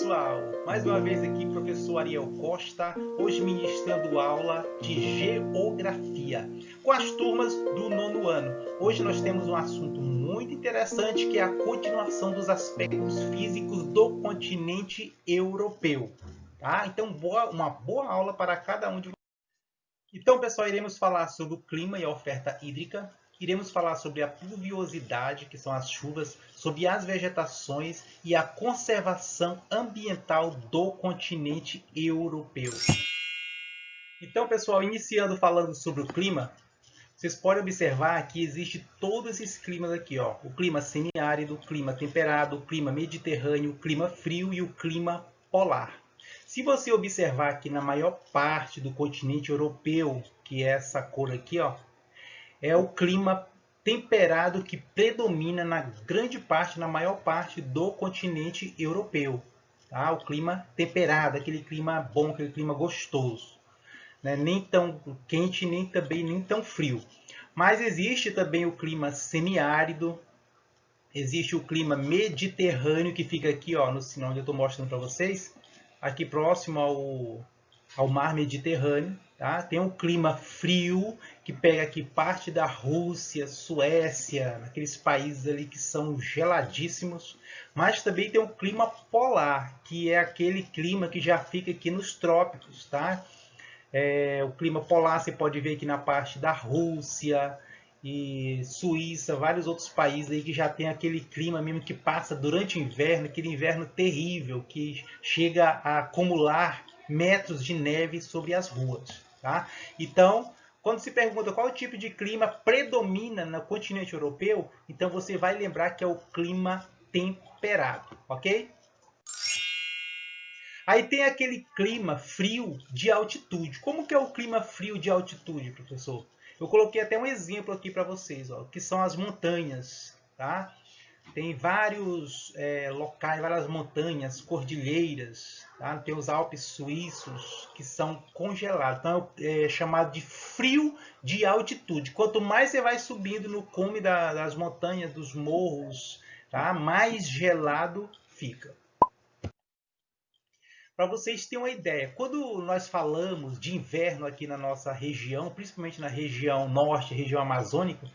pessoal, mais uma vez aqui professor Ariel Costa, hoje ministrando aula de Geografia com as turmas do 9º ano. Hoje nós temos um assunto muito interessante que é a continuação dos aspectos físicos do continente europeu. Tá? Então uma boa aula para cada um de vocês. Então pessoal, iremos falar sobre o clima e a oferta hídrica. Iremos falar sobre a pluviosidade, que são as chuvas, sobre as vegetações e a conservação ambiental do continente europeu. Então, pessoal, iniciando falando sobre o clima, vocês podem observar que existe todos esses climas aqui, ó. O clima semiárido, o clima temperado, o clima mediterrâneo, o clima frio e o clima polar. Se você observar aqui na maior parte do continente europeu, que é essa cor aqui, ó, é o clima temperado que predomina na grande parte, na maior parte do continente europeu. Tá? O clima temperado, aquele clima bom, aquele clima gostoso. Né? Nem tão quente, nem tão frio. Mas existe também o clima semiárido, existe o clima mediterrâneo, que fica aqui, ó, no sinal onde eu estou mostrando para vocês, aqui próximo ao mar Mediterrâneo. Tá? Tem um clima frio, que pega aqui parte da Rússia, Suécia, aqueles países ali que são geladíssimos. Mas também tem um clima polar, que é aquele clima que já fica aqui nos trópicos. Tá? O clima polar você pode ver aqui na parte da Rússia e Suíça, vários outros países aí que já tem aquele clima mesmo que passa durante o inverno, aquele inverno terrível que chega a acumular metros de neve sobre as ruas. Tá? Então, quando se pergunta qual tipo de clima predomina no continente europeu, então você vai lembrar que é o clima temperado, ok? Aí tem aquele clima frio de altitude. Como que é o clima frio de altitude, professor? Eu coloquei até um exemplo aqui para vocês, ó, que são as montanhas. Tá? Tem vários locais, várias montanhas, cordilheiras. Tá? Tem os Alpes suíços que são congelados. Então é chamado de frio de altitude. Quanto mais você vai subindo no cume das montanhas, dos morros, tá? Mais gelado fica. Para vocês terem uma ideia, quando nós falamos de inverno aqui na nossa região, principalmente na região norte, região amazônica,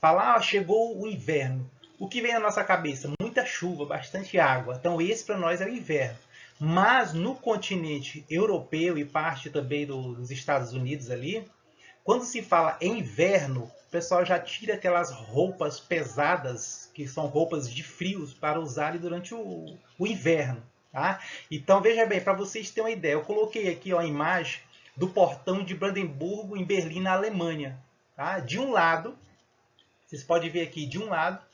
falar, chegou o inverno. O que vem na nossa cabeça? Muita chuva, bastante água. Então esse para nós é o inverno. Mas no continente europeu e parte também dos Estados Unidos ali, quando se fala em inverno, o pessoal já tira aquelas roupas pesadas, que são roupas de frios, para usarem durante o inverno. Tá? Então veja bem, para vocês terem uma ideia, eu coloquei aqui ó, a imagem do portão de Brandemburgo em Berlim, na Alemanha. Tá? De um lado, vocês podem ver aqui, de um lado,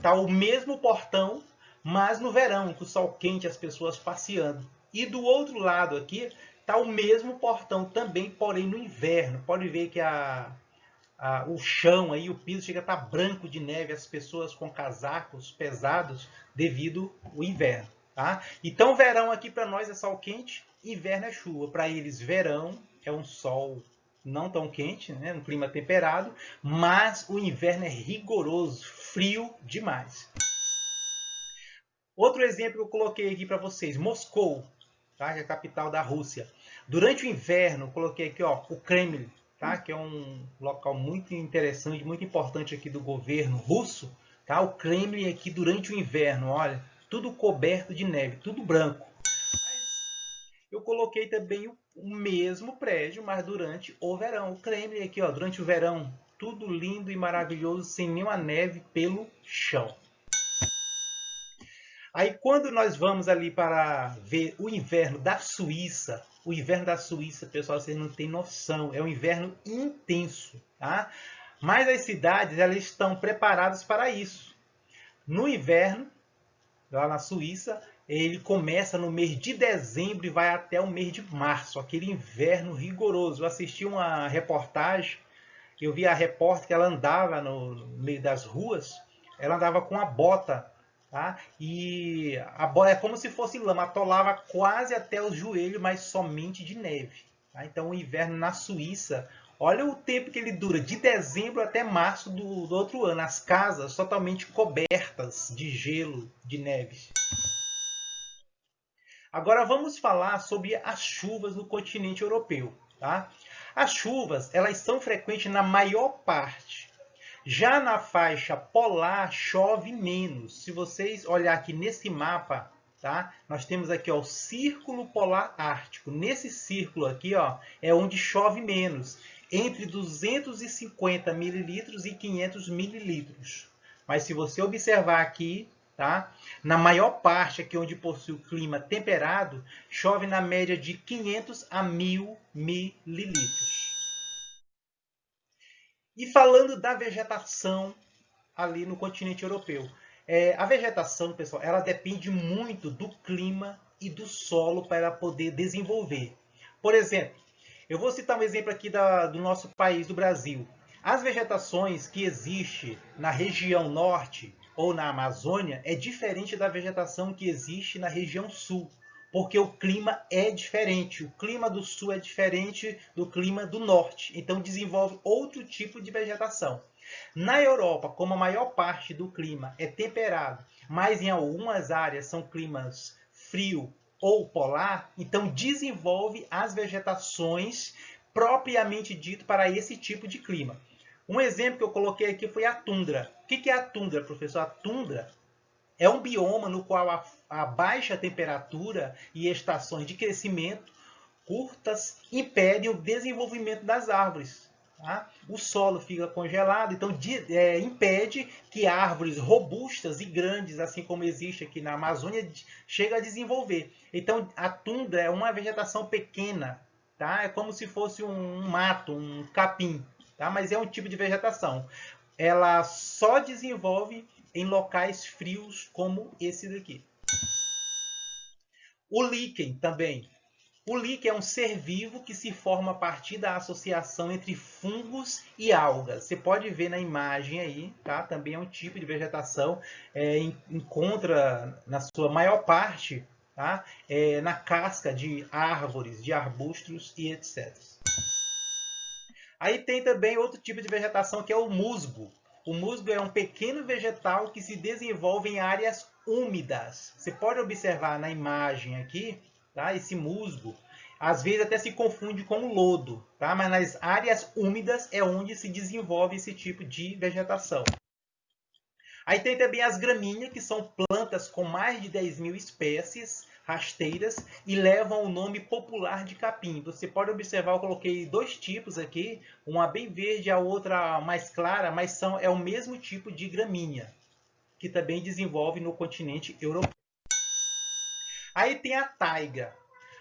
tá o mesmo portão, mas no verão, com o sol quente, as pessoas passeando. E do outro lado aqui, tá o mesmo portão também, porém no inverno. Pode ver que o chão, aí, o piso chega a estar branco de neve, as pessoas com casacos pesados devido ao inverno. Tá? Então verão aqui para nós é sol quente, inverno é chuva. Para eles verão é um sol não tão quente, né? Um clima temperado, mas o inverno é rigoroso, frio demais. Outro exemplo que eu coloquei aqui para vocês, Moscou, tá? Que é a capital da Rússia. Durante o inverno, eu coloquei aqui ó, o Kremlin, tá? Que é um local muito interessante, muito importante aqui do governo russo. Tá? O Kremlin aqui durante o inverno, olha, tudo coberto de neve, tudo branco. Mas eu coloquei também o mesmo prédio, mas durante o verão. O Kremlin aqui, ó, durante o verão, tudo lindo e maravilhoso, sem nenhuma neve pelo chão. Aí quando nós vamos ali para ver o inverno da Suíça, pessoal, vocês não têm noção, é um inverno intenso, tá? Mas as cidades, elas estão preparadas para isso. No inverno, lá na Suíça, ele começa no mês de dezembro e vai até o mês de março, aquele inverno rigoroso. Eu assisti uma reportagem, eu vi a repórter que ela andava no meio das ruas, ela andava com a bota, tá? E a bota é como se fosse lama, atolava quase até os joelhos, mas somente de neve. Tá? Então o inverno na Suíça, olha o tempo que ele dura, de dezembro até março do outro ano. As casas totalmente cobertas de gelo, de neve. Agora vamos falar sobre as chuvas no continente europeu, tá? As chuvas, elas são frequentes na maior parte. Já na faixa polar chove menos. Se vocês olhar aqui nesse mapa, tá? Nós temos aqui, ó, o Círculo Polar Ártico. Nesse círculo aqui, ó, é onde chove menos, entre 250 mililitros e 500 mililitros. Mas se você observar aqui, tá? Na maior parte aqui onde possui o clima temperado, chove na média de 500 a 1000 mililitros. E falando da vegetação ali no continente europeu, a vegetação, pessoal, ela depende muito do clima e do solo para ela poder desenvolver. Por exemplo, eu vou citar um exemplo aqui do nosso país, do Brasil. As vegetações que existem na região norte ou na Amazônia é diferente da vegetação que existe na região sul, porque o clima é diferente. O clima do sul é diferente do clima do norte, então desenvolve outro tipo de vegetação. Na Europa, como a maior parte do clima é temperado, mas em algumas áreas são climas frio ou polar, então desenvolve as vegetações propriamente dito para esse tipo de clima. Um exemplo que eu coloquei aqui foi a tundra. O que é a tundra, professor? A tundra é um bioma no qual a baixa temperatura e estações de crescimento curtas impedem o desenvolvimento das árvores. Tá? O solo fica congelado, então impede que árvores robustas e grandes, assim como existe aqui na Amazônia, cheguem a desenvolver. Então a tundra é uma vegetação pequena, tá? É como se fosse um mato, um capim, tá? Mas é um tipo de vegetação. Ela só desenvolve em locais frios como esse daqui. O líquen também. O líquen é um ser vivo que se forma a partir da associação entre fungos e algas. Você pode ver na imagem aí, tá? Também é um tipo de vegetação, encontra na sua maior parte, tá? Na casca de árvores, de arbustos e etc. Aí tem também outro tipo de vegetação que é o musgo. O musgo é um pequeno vegetal que se desenvolve em áreas úmidas. Você pode observar na imagem aqui, tá? Esse musgo, às vezes até se confunde com o lodo, tá? Mas nas áreas úmidas é onde se desenvolve esse tipo de vegetação. Aí tem também as gramíneas, que são plantas com mais de 10.000 espécies rasteiras e levam o nome popular de capim. Você pode observar, eu coloquei dois tipos aqui, uma bem verde, a outra mais clara, mas é o mesmo tipo de gramínea, que também desenvolve no continente europeu. Aí tem a taiga.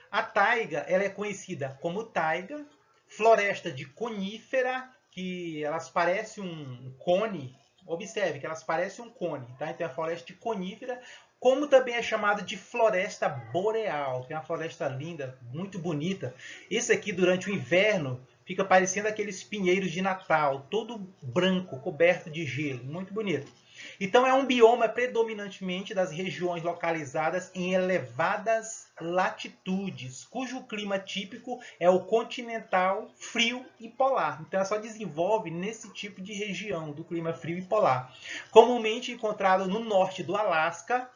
A taiga ela é conhecida como taiga, floresta de conífera, que elas parecem um cone. Observe que elas parecem um cone, tá? Então é a floresta de conífera, como também é chamada de floresta boreal, que é uma floresta linda, muito bonita. Esse aqui, durante o inverno, fica parecendo aqueles pinheiros de Natal, todo branco, coberto de gelo, muito bonito. Então é um bioma predominantemente das regiões localizadas em elevadas latitudes, cujo clima típico é o continental, frio e polar. Então ela só desenvolve nesse tipo de região do clima frio e polar. Comumente encontrado no norte do Alasca,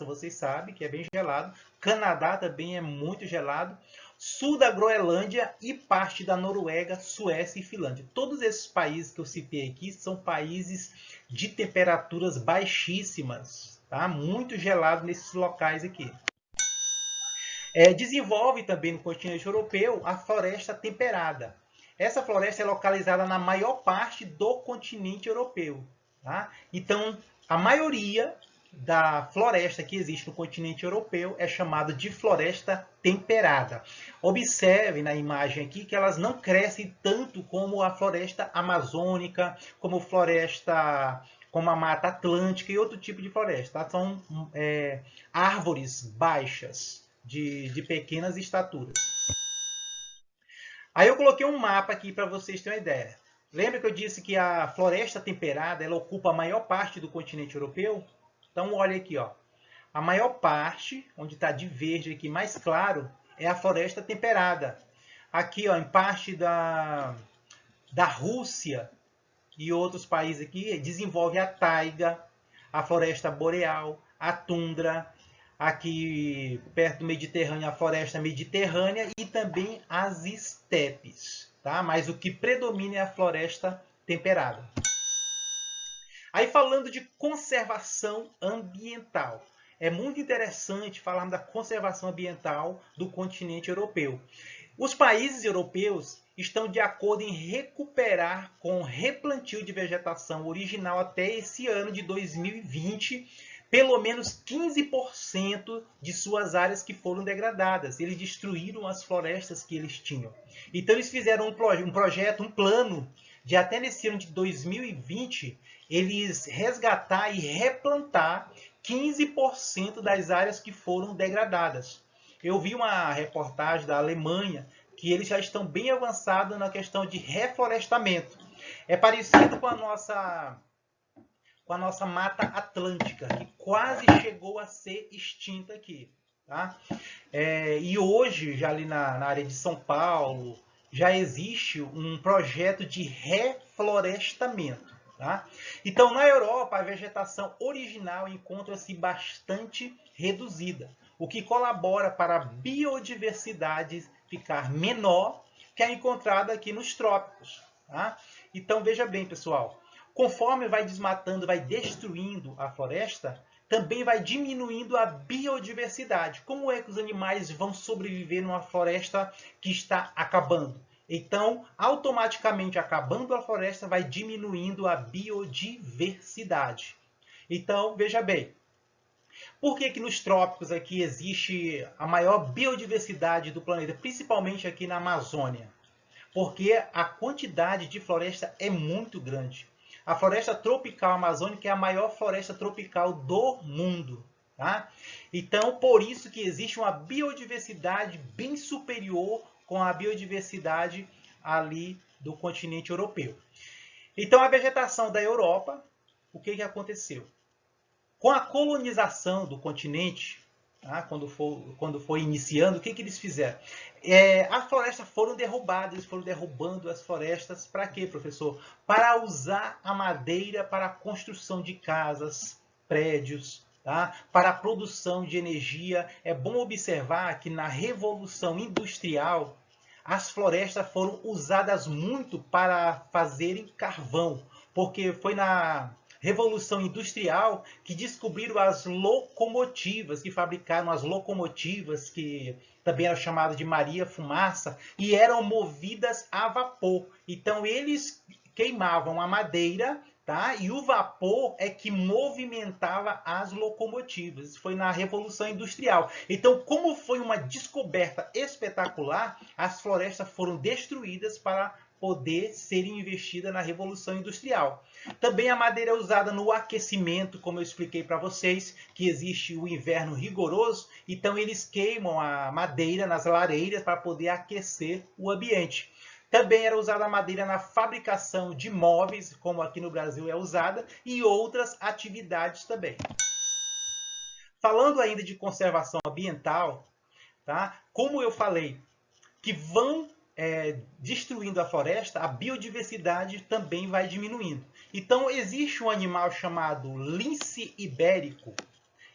vocês sabem que é bem gelado, Canadá também é muito gelado, sul da Groenlândia e parte da Noruega, Suécia e Finlândia. Todos esses países que eu citei aqui são países de temperaturas baixíssimas, tá? Muito gelado nesses locais aqui. Desenvolve também no continente europeu a floresta temperada. Essa floresta é localizada na maior parte do continente europeu. Tá? Então, a maioria da floresta que existe no continente europeu é chamada de floresta temperada. Observe na imagem aqui que elas não crescem tanto como a floresta amazônica, como a Mata Atlântica e outro tipo de floresta. Tá? São árvores baixas, de pequenas estaturas. Aí eu coloquei um mapa aqui para vocês terem uma ideia. Lembra que eu disse que a floresta temperada ela ocupa a maior parte do continente europeu? Então olha aqui, ó. A maior parte, onde está de verde aqui mais claro, é a floresta temperada. Aqui, ó, em parte da Rússia e outros países aqui, desenvolve a taiga, a floresta boreal, a tundra. aqui perto do Mediterrâneo, a floresta mediterrânea e também as estepes, tá? Mas o que predomina é a floresta temperada. Aí falando de conservação ambiental. É muito interessante falarmos da conservação ambiental do continente europeu. Os países europeus estão de acordo em recuperar com replantio de vegetação original até esse ano de 2020, pelo menos 15% de suas áreas que foram degradadas. Eles destruíram as florestas que eles tinham. Então eles fizeram um projeto, um plano, de até nesse ano de 2020, eles resgatar e replantar 15% das áreas que foram degradadas. Eu vi uma reportagem da Alemanha que eles já estão bem avançados na questão de reflorestamento. É parecido com a nossa Mata Atlântica, que quase chegou a ser extinta aqui. Tá? E hoje, já ali na área de São Paulo, já existe um projeto de reflorestamento. Tá? Então, na Europa, a vegetação original encontra-se bastante reduzida, o que colabora para a biodiversidade ficar menor que a encontrada aqui nos trópicos. Tá? Então, veja bem, pessoal, conforme vai desmatando, vai destruindo a floresta, também vai diminuindo a biodiversidade. Como é que os animais vão sobreviver numa floresta que está acabando? Então, automaticamente, acabando a floresta, vai diminuindo a biodiversidade. Então, veja bem, por que nos trópicos aqui existe a maior biodiversidade do planeta, principalmente aqui na Amazônia? Porque a quantidade de floresta é muito grande. A floresta tropical amazônica é a maior floresta tropical do mundo. Tá? Então, por isso que existe uma biodiversidade bem superior com a biodiversidade ali do continente europeu. Então, a vegetação da Europa, o que aconteceu? Com a colonização do continente, tá? quando foi iniciando, o que eles fizeram? As florestas foram derrubadas, eles foram derrubando as florestas para quê, professor? Para usar a madeira para a construção de casas, prédios, tá? Para a produção de energia. É bom observar que na Revolução Industrial, as florestas foram usadas muito para fazerem carvão, porque foi na Revolução Industrial que descobriram as locomotivas, que fabricaram as locomotivas, que também eram chamadas de Maria Fumaça, e eram movidas a vapor. Então eles queimavam a madeira, tá? E o vapor é que movimentava as locomotivas. Isso foi na Revolução Industrial. Então, como foi uma descoberta espetacular, as florestas foram destruídas para poder serem investidas na Revolução Industrial. Também a madeira é usada no aquecimento, como eu expliquei para vocês, que existe o inverno rigoroso, então eles queimam a madeira nas lareiras para poder aquecer o ambiente. Também era usada a madeira na fabricação de móveis, como aqui no Brasil é usada, e outras atividades também. Falando ainda de conservação ambiental, tá? Como eu falei, que vão destruindo a floresta, a biodiversidade também vai diminuindo. Então, existe um animal chamado lince ibérico.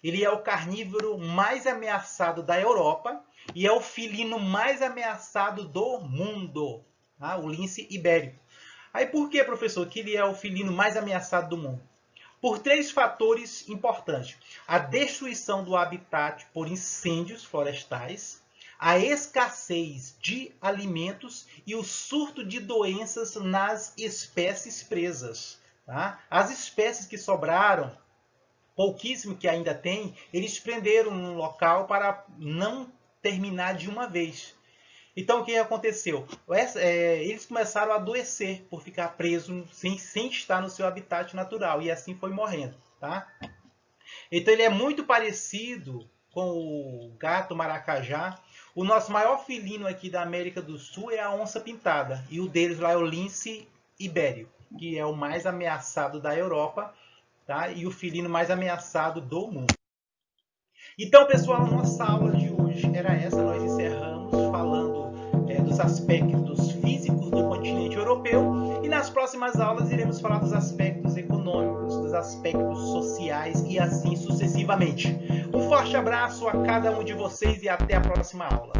Ele é o carnívoro mais ameaçado da Europa e é o felino mais ameaçado do mundo. Tá? O lince ibérico. Aí por que, professor, que ele é o felino mais ameaçado do mundo? Por 3 fatores importantes. A destruição do habitat por incêndios florestais, a escassez de alimentos e o surto de doenças nas espécies presas. Tá? As espécies que sobraram, pouquíssimo que ainda tem, eles prenderam no local para não terminar de uma vez. Então, o que aconteceu? Eles começaram a adoecer por ficar presos sem estar no seu habitat natural. E assim foi morrendo. Tá? Então, ele é muito parecido com o gato maracajá. O nosso maior felino aqui da América do Sul é a onça pintada. E o deles lá é o lince ibérico, que é o mais ameaçado da Europa, tá? E o felino mais ameaçado do mundo. Então, pessoal, nossa aula de hoje era essa. Nós encerramos falando dos aspectos físicos do continente europeu. E nas próximas aulas iremos falar dos aspectos econômicos, dos aspectos sociais e assim sucessivamente. Um forte abraço a cada um de vocês e até a próxima aula.